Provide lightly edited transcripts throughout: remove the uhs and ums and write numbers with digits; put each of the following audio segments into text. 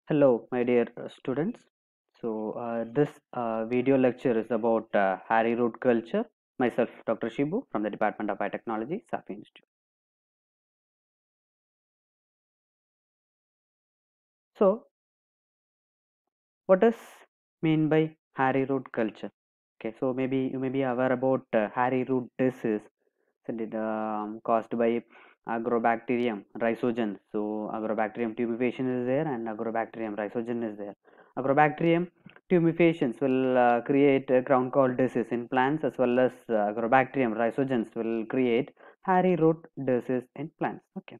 Hello, my dear students. This video lecture is about Harry Root culture. Myself, Dr. Shibu from the Department of Biotechnology, Safi Institute. So, what does mean by Harry Root culture? Okay, so maybe you may be aware about Harry Root disease, isn't it, caused by Agrobacterium rhizogen. So, Agrobacterium tumefaciens is there, and Agrobacterium rhizogen is there. Agrobacterium tumefaciens will create a crown gall disease in plants, as well as Agrobacterium rhizogens will create hairy root disease in plants. Okay.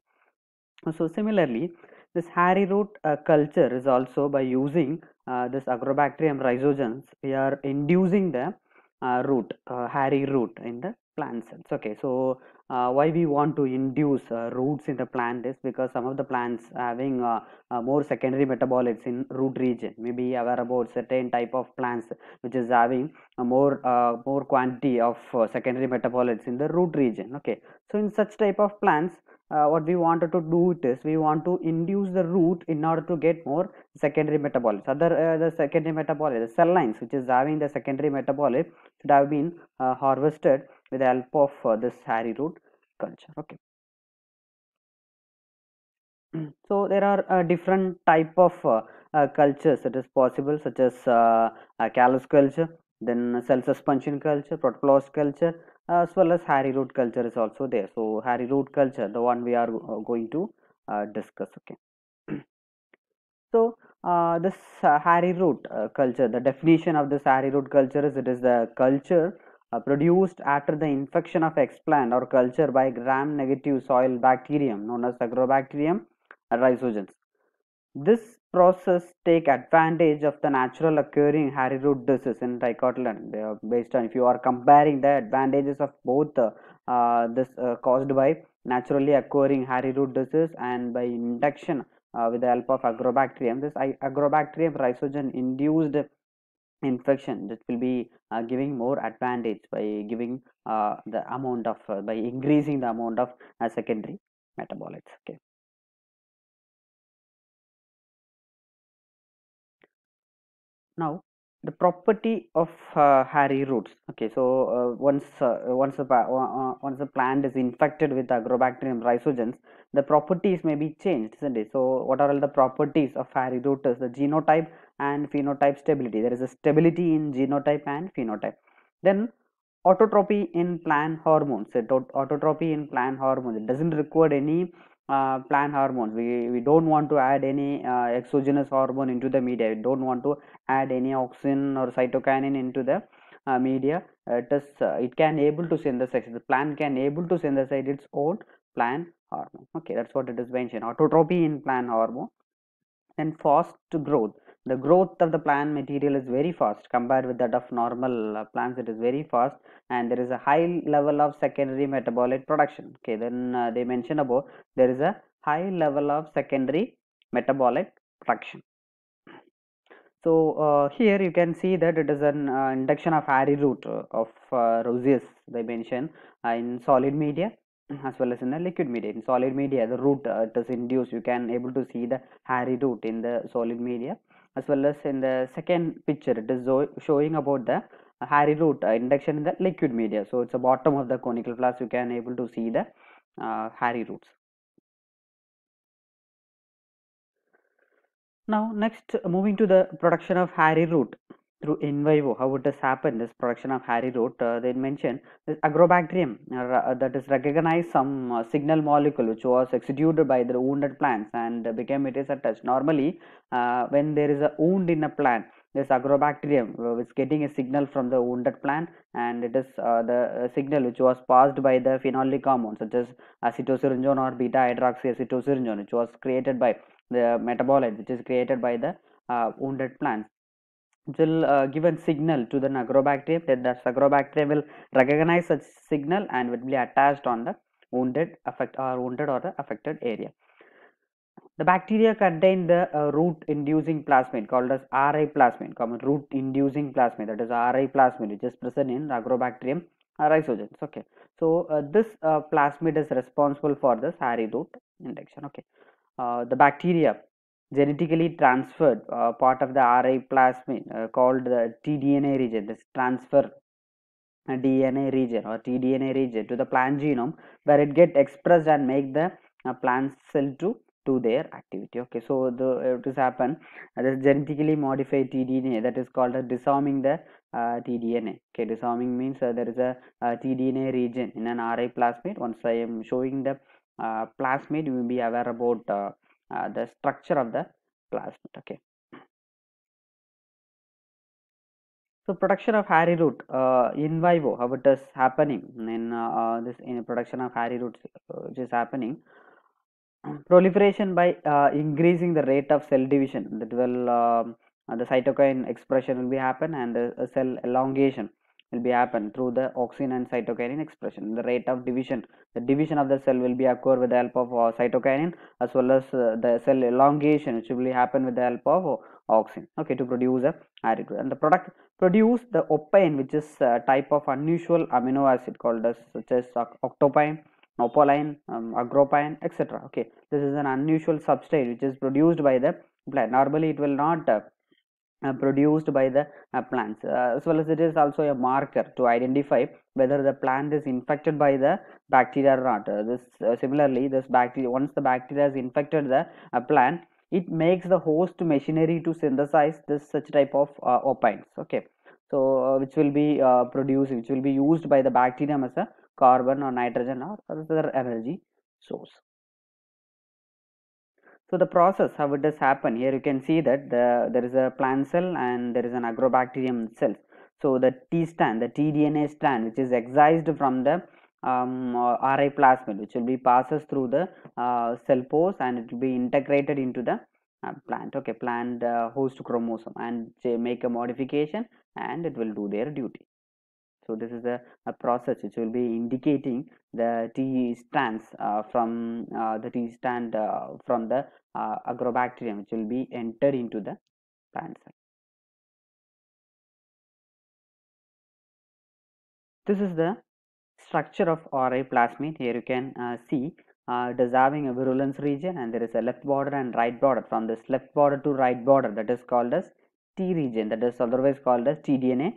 So similarly, this hairy root culture is also by using this Agrobacterium rhizogens, we are inducing the hairy root in the plant cells. Okay, so why we want to induce roots in the plant is because some of the plants having more secondary metabolites in root region. Maybe aware about certain type of plants which is having a more quantity of secondary metabolites in the root region. Okay, so in such type of plants, what we wanted to do it is we want to induce the root in order to get more secondary metabolites. The secondary metabolite, the cell lines which is having the secondary metabolite should have been harvested with the help of this hairy root culture. Okay. So there are different type of cultures that is possible, such as callus culture, then cell suspension culture, protoplast culture, as well as hairy root culture is also there. So hairy root culture, the one we are going to discuss. Okay. So this hairy root culture, the definition of this hairy root culture is it is the culture produced after the infection of explant or culture by gram-negative soil bacterium known as Agrobacterium rhizogens. This process take advantage of the natural occurring hairy root disease in trichotillon. Based on if you are comparing the advantages of both this caused by naturally occurring hairy root disease and by induction with the help of Agrobacterium, this Agrobacterium rhizogen induced infection that will be giving more advantage by giving the amount of by increasing the amount of secondary metabolites. Okay. Now, the property of hairy roots. Okay, so once the plant is infected with Agrobacterium rhizogens, the properties may be changed, isn't it? So, what are all the properties of hairy root? Is the genotype and phenotype stability. There is a stability in genotype and phenotype. Then autotropy in plant hormones. Autotropy in plant hormones. It doesn't require any plant hormones. We don't want to add any exogenous hormone into the media. We don't want to add any auxin or cytokinin into the media. It can able to synthesize, the plant can able to synthesize its own plant hormone. Okay, that's what it is mentioned, autotropy in plant hormone. And fast growth, the growth of the plant material is very fast compared with that of normal plants. It is very fast, and there is a high level of secondary metabolite production. Okay, then they mention about there is a high level of secondary metabolic production. So here you can see that it is an induction of hairy root of roses they mention in solid media as well as in the liquid media. In solid media, the root it is induced. You can able to see the hairy root in the solid media, as well as in the second picture it is showing about the hairy root induction in the liquid media. So it's the bottom of the conical flask. You can able to see the hairy roots. Now, next, moving to the production of hairy root through in vivo, how it has happened, this production of hairy root, they mentioned this agrobacterium that is recognized some signal molecule which was executed by the wounded plants and became it is attached. Normally, when there is a wound in a plant, this agrobacterium is getting a signal from the wounded plant, and it is the signal which was passed by the phenolic compound such as acetylsyrenzone or beta hydroxyacetylsyrenzone, which was created by the metabolite which is created by the wounded plants. It will give a signal to the agrobacterium, that the agrobacterium will recognize such signal and will be attached on the wounded or the affected area. The bacteria contain the root inducing plasmid called as RI plasmid, common root inducing plasmid, that is RI plasmid, which is present in Agrobacterium rhizogens. Okay, so this plasmid is responsible for this hairy root induction. Okay, the bacteria genetically transferred part of the RI plasmid called the tDNA region. This transfer DNA region or tDNA region to the plant genome, where it get expressed and make the plant cell to do their activity. Okay, so it is happen this genetically modified tDNA, that is called disarming the tDNA. Okay, disarming means there is a tDNA region in an RI plasmid. Once I am showing the plasmid, you will be aware about the structure of the plasmid. Okay. So production of hairy root in vivo, how it is happening in this in production of hairy roots, which is happening proliferation by increasing the rate of cell division, that will the cytokine expression will be happen, and the cell elongation will be happen through the auxin and cytokinin expression. The rate of division, the division of the cell will be occur with the help of cytokinin, as well as the cell elongation, which will happen with the help of auxin, okay, to produce a hairy root. And the product produce the opine, which is a type of unusual amino acid called as such as octopine, opoline, agropine, etc. Okay, this is an unusual substrate which is produced by the plant. Normally, it will not produced by the plants, as well as it is also a marker to identify whether the plant is infected by the bacteria or not. This similarly, this bacteria, once the bacteria has infected the plant, it makes the host machinery to synthesize this such type of opines. Okay, so which will be produced, which will be used by the bacterium as a carbon or nitrogen or other energy source. So the process, how it does happen, here you can see that there is a plant cell and there is an agrobacterium cell. So the T strand, the tDNA strand, which is excised from the RI plasmid, which will be passes through the cell pores, and it will be integrated into the plant, okay, plant host chromosome, and make a modification, and it will do their duty. So this is a process which will be indicating the T strands from the T strand from the agrobacterium, which will be entered into the plant cell. This is the structure of RI plasmid. Here you can see it is having a virulence region, and there is a left border and right border. From this left border to right border, that is called as T region, that is otherwise called as tDNA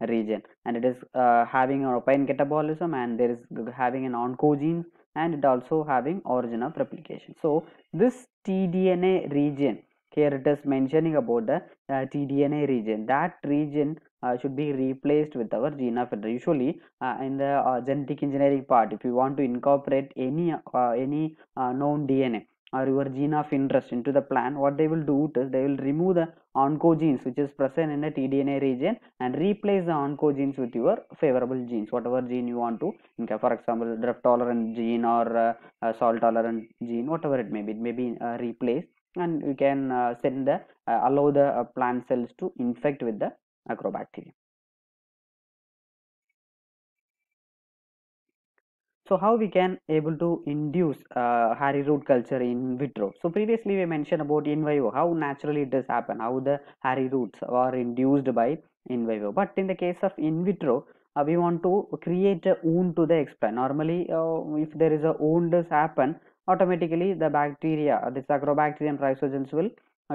region, and it is having an opine catabolism, and there is having an oncogene, and it also having origin of replication. So this tDNA region, here it is mentioning about the tDNA region. That region should be replaced with our gene of interest. Usually in the genetic engineering part, if you want to incorporate any known DNA or your gene of interest into the plant, what they will do is they will remove the oncogenes which is present in the tDNA region and replace the oncogenes with your favorable genes, whatever gene you want to include. For example, drought tolerant gene or salt tolerant gene, whatever it may be replaced, and you can send the allow the plant cells to infect with the agrobacterium. So how we can able to induce hairy root culture in vitro? So previously we mentioned about in vivo, how naturally it does happen, how the hairy roots are induced by in vivo. But in the case of in vitro, we want to create a wound to the explant. Normally, if there is a wound does happen, automatically the bacteria, this agrobacterium rhizogens will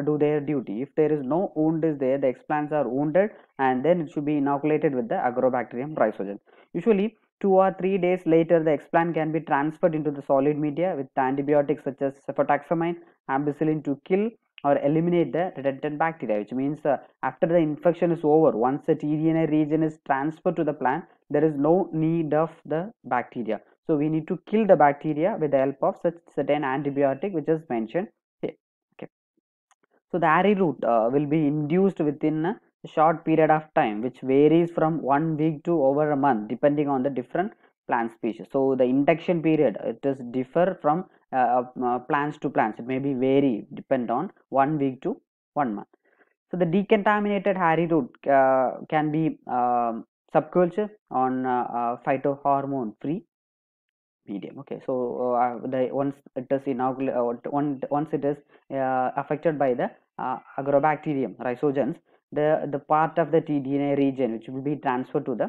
do their duty. If there is no wound is there, the explants are wounded, and then it should be inoculated with the agrobacterium rhizogens. Usually 2 or 3 days later, the explant can be transferred into the solid media with antibiotics such as cefotaximine, ampicillin to kill or eliminate the redundant bacteria, which means after the infection is over, once the tDNA region is transferred to the plant, there is no need of the bacteria. So we need to kill the bacteria with the help of such certain antibiotic which is mentioned here. Okay. So the hairy root will be induced within a short period of time, which varies from 1 week to over a month, depending on the different plant species. So the induction period, it does differ from plants to plants. It may be vary depend on 1 week to 1 month. So the decontaminated hairy root can be subculture on phytohormone free medium. Okay, so the once it is once it is affected by the agrobacterium rhizogens, the part of the tDNA region which will be transferred to the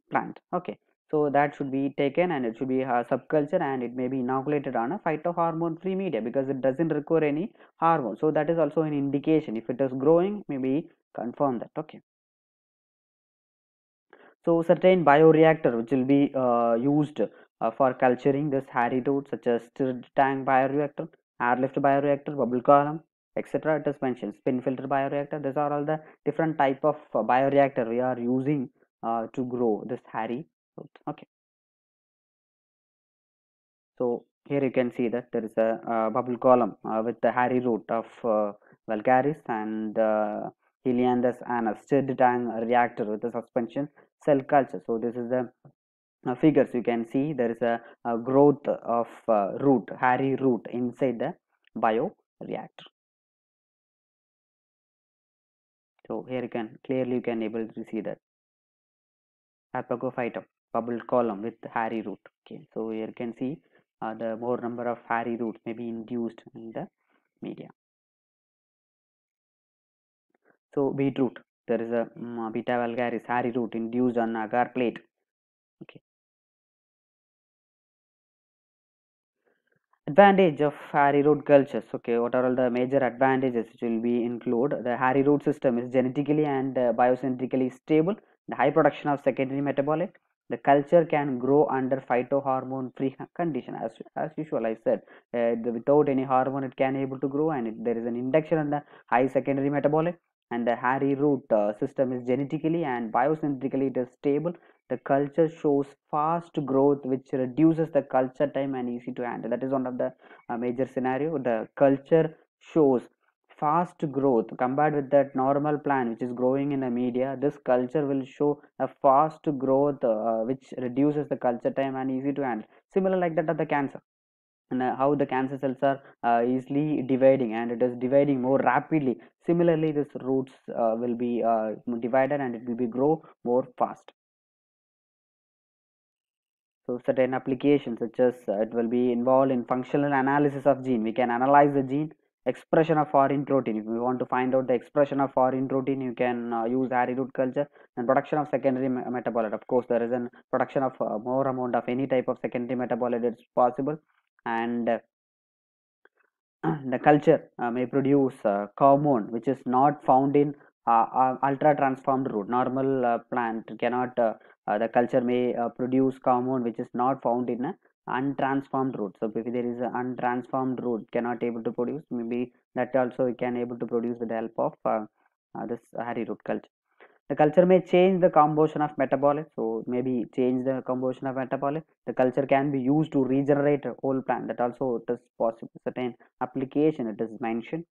plant. Okay, So that should be taken, and it should be a subculture, and it may be inoculated on a phytohormone free media because it doesn't require any hormone. So that is also an indication. If it is growing, maybe confirm that. Okay. So certain bioreactor which will be used for culturing this hairy root, such as stirred tank bioreactor, airlift bioreactor, bubble column, etc. It is mentioned. Spin filter bioreactor. These are all the different type of bioreactor we are using to grow this hairy root. Okay. So here you can see that there is a bubble column with the hairy root of vulgaris and Helianthus and a stirred tank reactor with the suspension cell culture. So this is the figures. You can see there is a growth of root, hairy root inside the bioreactor. So here you can able to see that Apacophytum bubble column with hairy root. Okay, so here you can see the more number of hairy roots may be induced in the media. So beetroot, there is a beta vulgaris hairy root induced on agar plate. Okay. Advantage of hairy root cultures. Okay, what are all the major advantages which will be include? The hairy root system is genetically and biocentrically stable. The high production of secondary metabolite. The culture can grow under phytohormone free condition. As usual, I said without any hormone, it can able to grow, and there is an induction on the high secondary metabolite. And the hairy root system is genetically and biocentrically it is stable. The culture shows fast growth which reduces the culture time and easy to handle. That is one of the major scenario. The culture shows fast growth compared with that normal plant which is growing in the media. This culture will show a fast growth which reduces the culture time and easy to handle, similar like that of the cancer. And how the cancer cells are easily dividing, and it is dividing more rapidly. Similarly, this roots will be divided, and it will be grow more fast. So certain applications such as it will be involved in functional analysis of gene. We can analyze the gene expression of foreign protein. If we want to find out the expression of foreign protein, you can use hairy root culture. And production of secondary metabolite. Of course, there is a production of more amount of any type of secondary metabolite is possible, and the culture may produce hormone which is not found in ultra transformed root. Normal plant cannot, the culture may produce hormone which is not found in a untransformed root. So if there is an untransformed root cannot able to produce, maybe that also we can able to produce with the help of this hairy root culture. The culture may change the composition of metabolites, so maybe change the composition of metabolite. The culture can be used to regenerate a whole plant. That also it is possible. Certain application it is mentioned.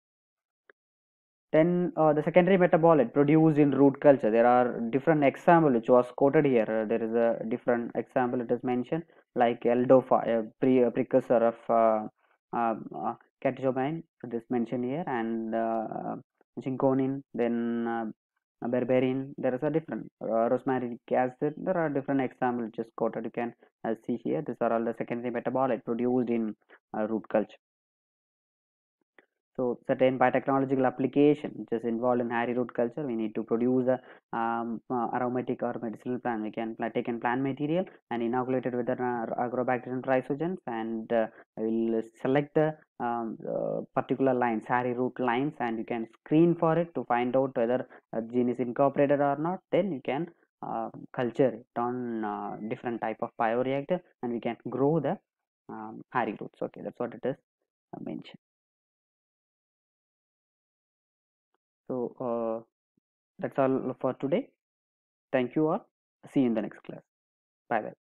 Then the secondary metabolite produced in root culture. There are different example which was quoted here. There is a different example it is mentioned, like L-DOPA, a precursor of uh, uh, catecholamine. It is mentioned here, and zinconin. Then berberine. There is a different rosmarinic acid. There are different examples just quoted. You can see here. These are all the secondary metabolite produced in root culture. So certain biotechnological application which is involved in hairy root culture, we need to produce a aromatic or medicinal plant. We can take in plant material and inoculate it with an agrobacterium rhizogens, and will select the particular lines, hairy root lines, and you can screen for it to find out whether a gene is incorporated or not. Then you can culture it on different type of bioreactor, and we can grow the hairy roots. Okay, that's what it is mentioned. So that's all for today. Thank you all. See you in the next class. Bye bye.